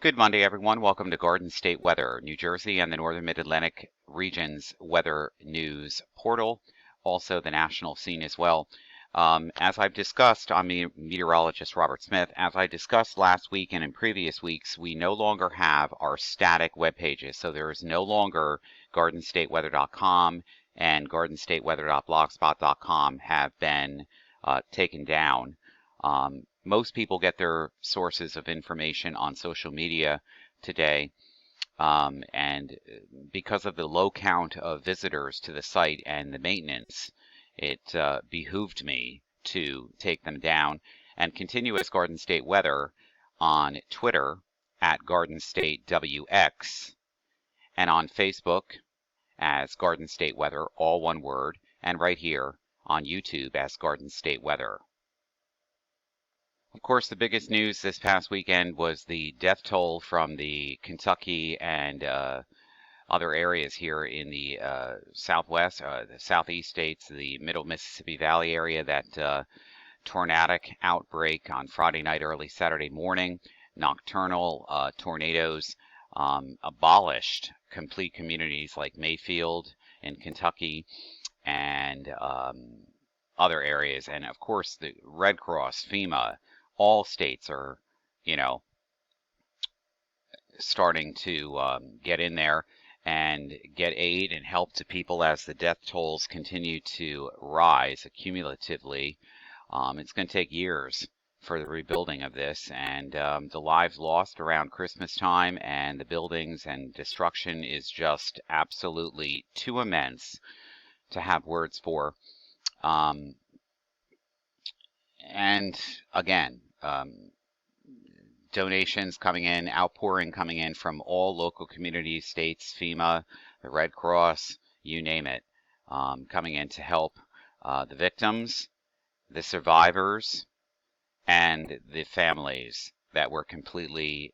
Good Monday, everyone. Welcome to Garden State Weather, New Jersey and the Northern Mid-Atlantic region's weather news portal, also the national scene as well. As I've discussed, I'm meteorologist Robert Smith. As I discussed last week and in previous weeks, we no longer have our static web pages. So there is no longer gardenstateweather.com and gardenstateweather.blogspot.com have been taken down. Most people get their sources of information on social media today, and because of the low count of visitors to the site and the maintenance, it behooved me to take them down and continue as Garden State Weather on Twitter at Garden State WX and on Facebook as Garden State Weather, all one word, and right here on YouTube as Garden State Weather. Of course, the biggest news this past weekend was the death toll from the Kentucky and other areas here in the southwest, the southeast states, the middle Mississippi Valley area, that tornadic outbreak on Friday night, early Saturday morning. Nocturnal tornadoes abolished complete communities like Mayfield in Kentucky and other areas. And of course, the Red Cross, FEMA, all states are, starting to get in there and get aid and help to people as the death tolls continue to rise cumulatively. It's going to take years for the rebuilding of this, and the lives lost around Christmas time and the buildings and destruction is just absolutely too immense to have words for. And again, donations coming in, outpouring coming in from all local communities, states, FEMA, the Red Cross, you name it, coming in to help the victims, the survivors, and the families that were completely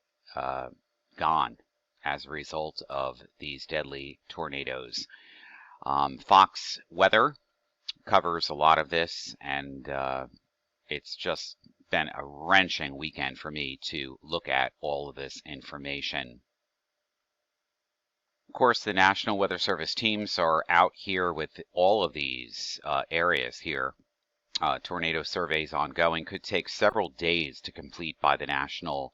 gone as a result of these deadly tornadoes. Fox Weather covers a lot of this, and it's just been a wrenching weekend for me to look at all of this information. Of course, the National Weather Service teams are out here with all of these areas here. Tornado surveys ongoing, could take several days to complete by the National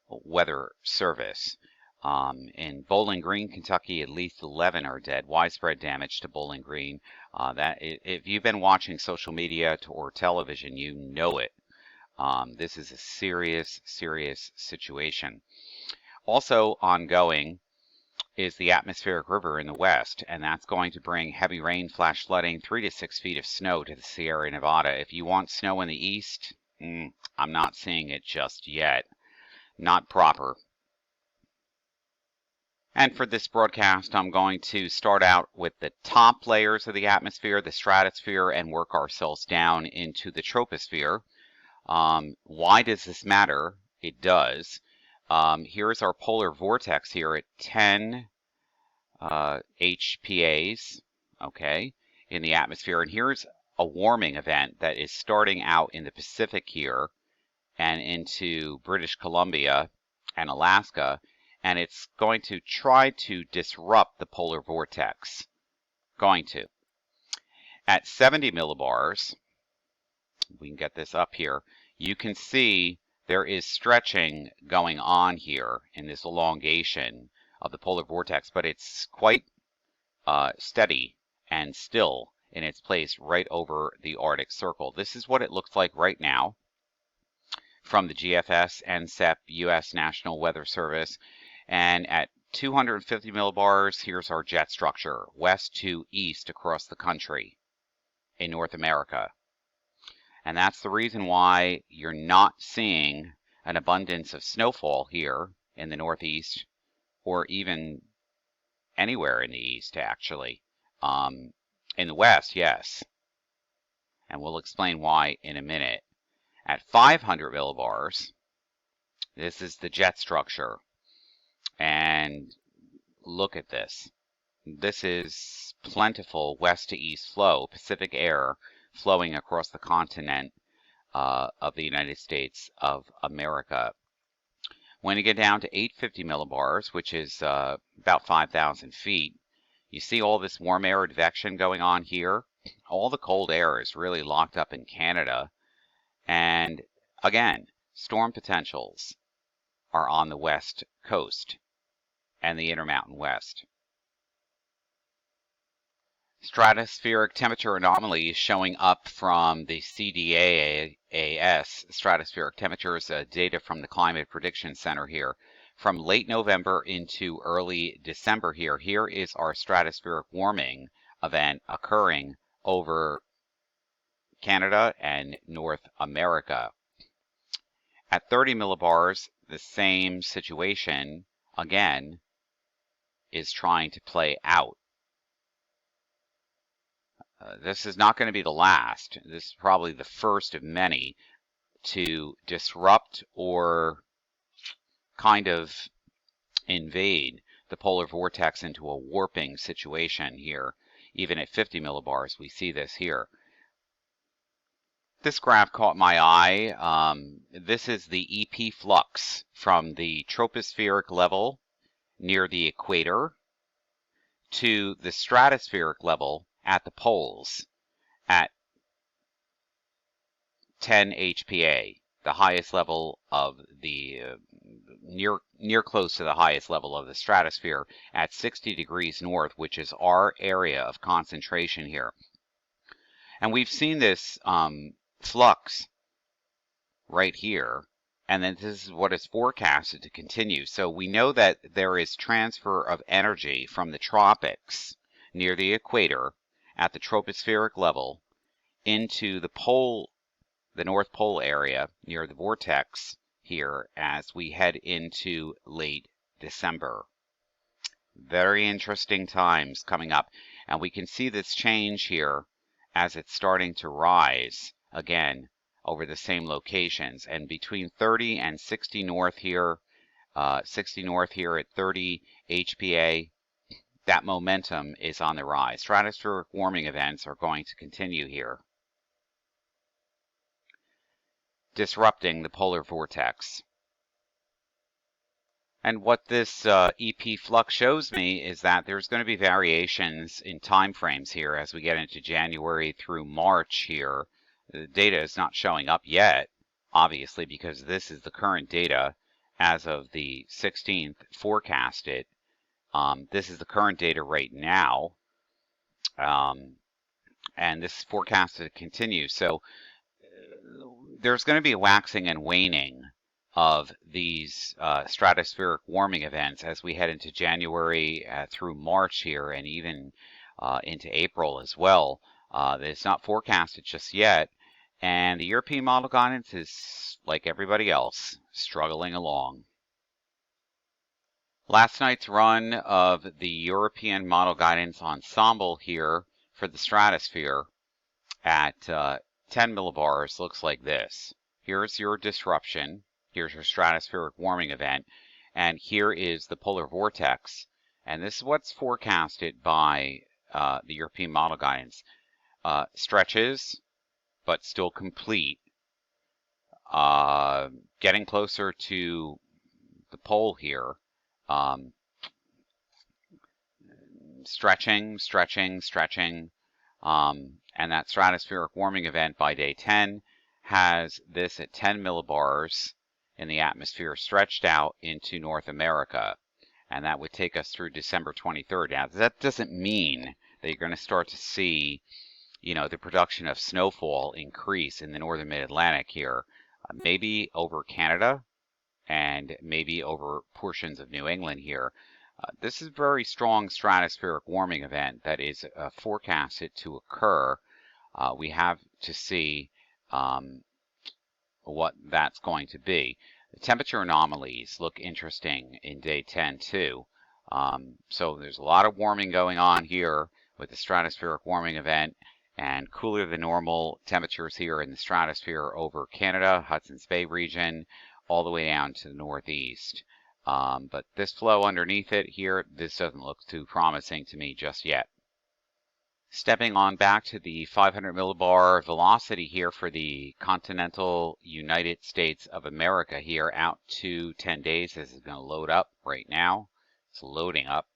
Weather Service. In Bowling Green, Kentucky, at least 11 are dead. Widespread damage to Bowling Green. If you've been watching social media or television, you know it. This is a serious, serious situation. Also ongoing is the atmospheric river in the west, and that's going to bring heavy rain, flash flooding, 3 to 6 feet of snow to the Sierra Nevada. If you want snow in the east, I'm not seeing it just yet. Not proper. And for this broadcast, I'm going to start out with the top layers of the atmosphere, the stratosphere, and work ourselves down into the troposphere. Why does this matter? It does. Here's our polar vortex here at 10 HPAs, okay, in the atmosphere. And here's a warming event that is starting out in the Pacific here and into British Columbia and Alaska. And it's going to try to disrupt the polar vortex. Going to. At 70 millibars, we can get this up here, you can see there is stretching going on here in this elongation of the polar vortex, but it's quite steady and still in its place right over the Arctic Circle. This is what it looks like right now from the GFS, NCEP, U.S. National Weather Service. And at 250 millibars, here's our jet structure, west to east across the country in North America. And that's the reason why you're not seeing an abundance of snowfall here in the Northeast or even anywhere in the East, actually. In the West, yes. And we'll explain why in a minute. At 500 millibars, this is the jet structure. And look at this. This is plentiful west to east flow, Pacific air flowing across the continent of the United States of America. When you get down to 850 millibars, which is about 5,000 feet, you see all this warm air advection going on here. All the cold air is really locked up in Canada. And again, storm potentials are on the west coast and the Intermountain West. Stratospheric temperature anomalies showing up from the CDAAS, stratospheric temperatures data from the Climate Prediction Center here. From late November into early December here, here is our stratospheric warming event occurring over Canada and North America. At 30 millibars, the same situation, again, is trying to play out. This is not going to be the last. This is probably the first of many to disrupt or kind of invade the polar vortex into a warping situation here. Even at 50 millibars, we see this here. This graph caught my eye. This is the EP flux from the tropospheric level near the equator to the stratospheric level at the poles at 10 HPA, the highest level of the near close to the highest level of the stratosphere at 60 degrees north, which is our area of concentration here. And we've seen this flux right here, and then this is what is forecasted to continue. So we know that there is transfer of energy from the tropics near the equator at the tropospheric level into the pole, the North Pole area near the vortex here as we head into late December. Very interesting times coming up, and we can see this change here as it's starting to rise again over the same locations, and between 30 and 60 north here, 60 north here at 30 HPA, that momentum is on the rise. Stratospheric warming events are going to continue here, disrupting the polar vortex. And what this EP flux shows me is that there's going to be variations in time frames here as we get into January through March here. The data is not showing up yet, obviously, because this is the current data as of the 16th forecasted. This is the current data right now, and this is forecasted to continue. So there's going to be a waxing and waning of these stratospheric warming events as we head into January through March here, and even into April as well. It's not forecasted just yet, and the European model guidance is, like everybody else, struggling along. Last night's run of the European model guidance ensemble here for the stratosphere at 10 millibars looks like this. Here's your disruption. Here's your stratospheric warming event. And here is the polar vortex. And this is what's forecasted by the European model guidance. Stretches, but still complete. Getting closer to the pole here. Stretching. And that stratospheric warming event by day 10 has this at 10 millibars in the atmosphere stretched out into North America. And that would take us through December 23rd. Now, that doesn't mean that you're going to start to see, the production of snowfall increase in the northern mid-Atlantic here. Maybe over Canada and maybe over portions of New England here. This is a very strong stratospheric warming event that is forecasted to occur. We have to see what that's going to be. The temperature anomalies look interesting in day 10 too. So there's a lot of warming going on here with the stratospheric warming event, and cooler than normal temperatures here in the stratosphere over Canada, Hudson's Bay region, all the way down to the northeast. But this flow underneath it here, this doesn't look too promising to me just yet. Stepping on back to the 500 millibar velocity here for the continental United States of America here out to 10 days. This is going to load up right now. It's loading up.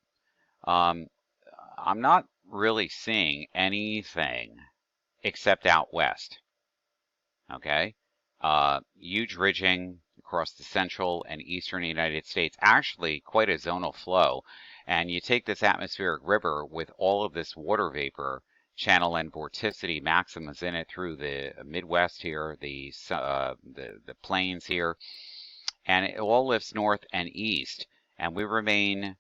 I'm not really seeing anything except out west. Okay, huge ridging across the central and eastern United States, actually quite a zonal flow. And you take this atmospheric river with all of this water vapor, channel and vorticity maximas in it through the Midwest here, the plains here, and it all lifts north and east, and we remain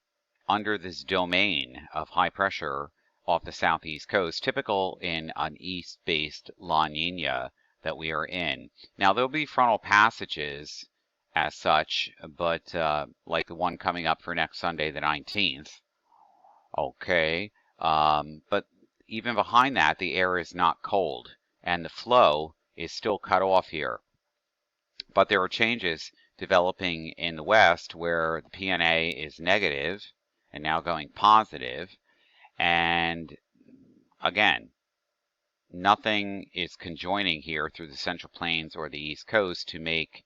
under this domain of high pressure off the southeast coast, typical in an east-based La Nina that we are in. Now, there'll be frontal passages as such, but like the one coming up for next Sunday, the 19th. Okay, but even behind that, the air is not cold, and the flow is still cut off here. But there are changes developing in the west where the PNA is negative and now going positive. And again, nothing is conjoining here through the Central Plains or the East Coast to make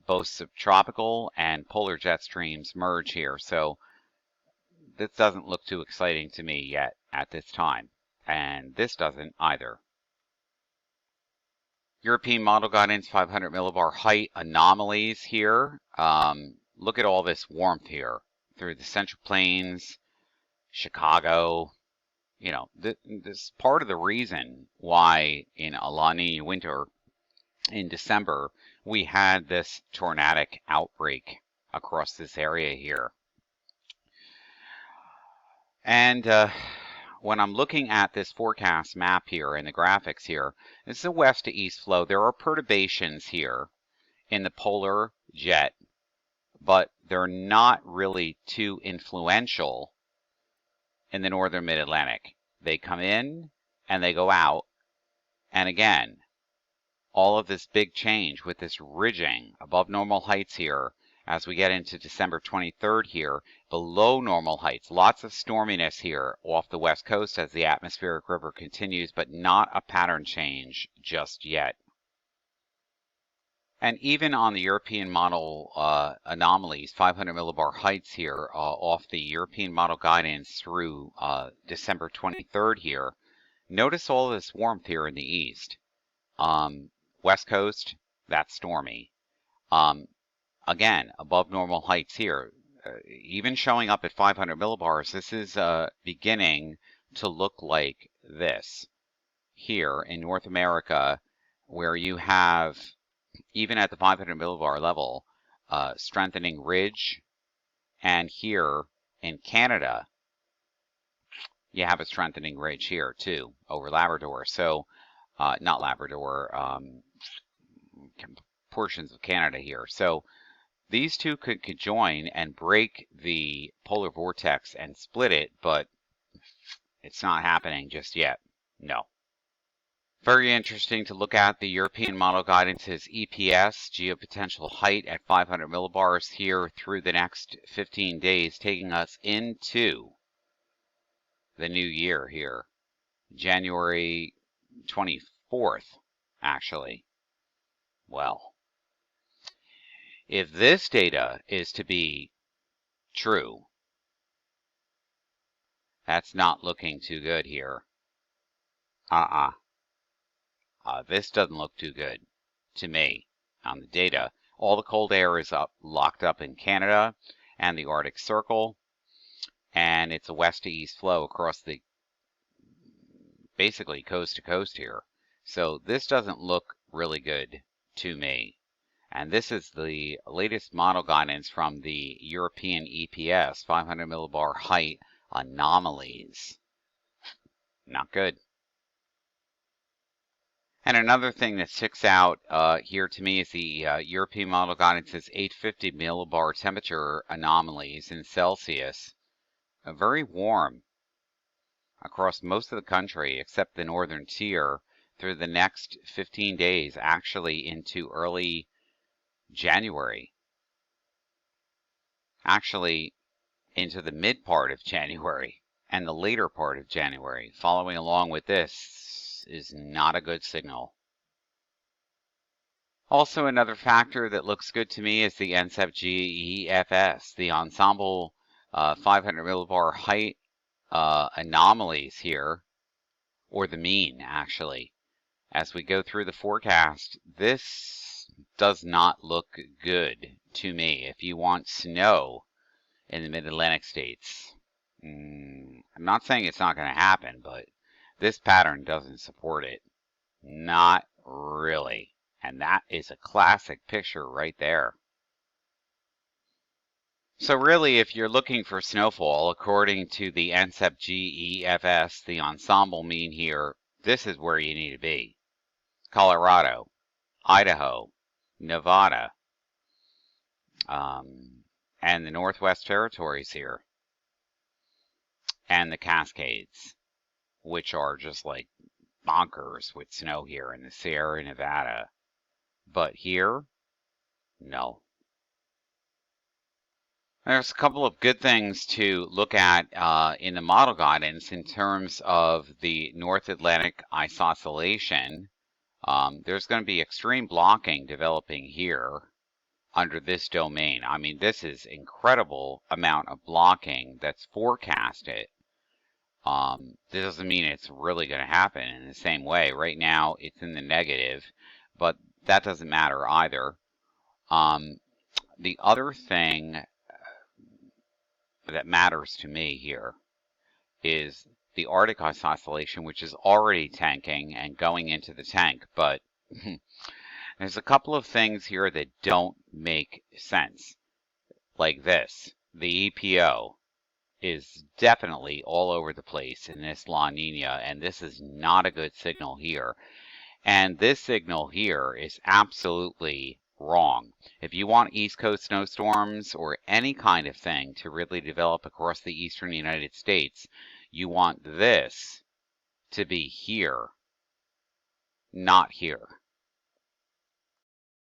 both subtropical and polar jet streams merge here. So this doesn't look too exciting to me yet at this time. And this doesn't either. European model guidance, 500 millibar height anomalies here. Look at all this warmth here through the Central Plains, Chicago. You know, this is part of the reason why in a La Nina winter in December, we had this tornadic outbreak across this area here. And when I'm looking at this forecast map here and the graphics here, this is a west to east flow. There are perturbations here in the polar jet, but they're not really too influential in the northern mid-Atlantic. They come in and they go out. And again, all of this big change with this ridging above normal heights here as we get into December 23rd here, below normal heights. Lots of storminess here off the west coast as the atmospheric river continues, but not a pattern change just yet. And even on the European model anomalies, 500 millibar heights here off the European model guidance through December 23rd here, notice all this warmth here in the east. West coast, that's stormy. Again, above normal heights here, even showing up at 500 millibars, this is beginning to look like this here in North America, where you have, even at the 500 millibar level, strengthening ridge, and here in Canada, you have a strengthening ridge here too, over Labrador. So, not Labrador, portions of Canada here. So, these two could conjoin and break the polar vortex and split it, but it's not happening just yet. No. Very interesting to look at. The European model guidance's EPS, geopotential height at 500 millibars here through the next 15 days, taking us into the new year here. January 24th, actually. Well, if this data is to be true, that's not looking too good here. This doesn't look too good to me on the data. All the cold air is locked up in Canada and the Arctic Circle, and it's a west to east flow across the basically coast to coast here. So this doesn't look really good to me. And this is the latest model guidance from the European EPS, 500 millibar height anomalies. Not good. And another thing that sticks out here to me is the European model guidance's 850 millibar temperature anomalies in Celsius. Very warm across most of the country except the northern tier through the next 15 days, actually into early January. Actually into the mid part of January and the later part of January. Following along with this is not a good signal. Also, another factor that looks good to me is the NSEP-GEFS, the ensemble 500 millibar height anomalies here, or the mean, actually. As we go through the forecast, this does not look good to me. If you want snow in the mid-Atlantic states, I'm not saying it's not going to happen, but this pattern doesn't support it. Not really. And that is a classic picture right there. So really, if you're looking for snowfall, according to the NSEP-GEFS, the ensemble mean here, this is where you need to be. Colorado, Idaho, Nevada, and the Northwest Territories here, and the Cascades, which are just like bonkers with snow here in the Sierra Nevada. But here, no. There's a couple of good things to look at in the model guidance in terms of the North Atlantic ice oscillation. There's going to be extreme blocking developing here under this domain. I mean, this is incredible amount of blocking that's forecasted. This doesn't mean it's really going to happen in the same way. Right now, it's in the negative, but that doesn't matter either. The other thing that matters to me here is the Arctic ice oscillation, which is already tanking and going into the tank, but there's a couple of things here that don't make sense, like this. The EPO is definitely all over the place in this La Nina, and this is not a good signal here. And this signal here is absolutely wrong. If you want East Coast snowstorms or any kind of thing to really develop across the eastern United States, you want this to be here, not here.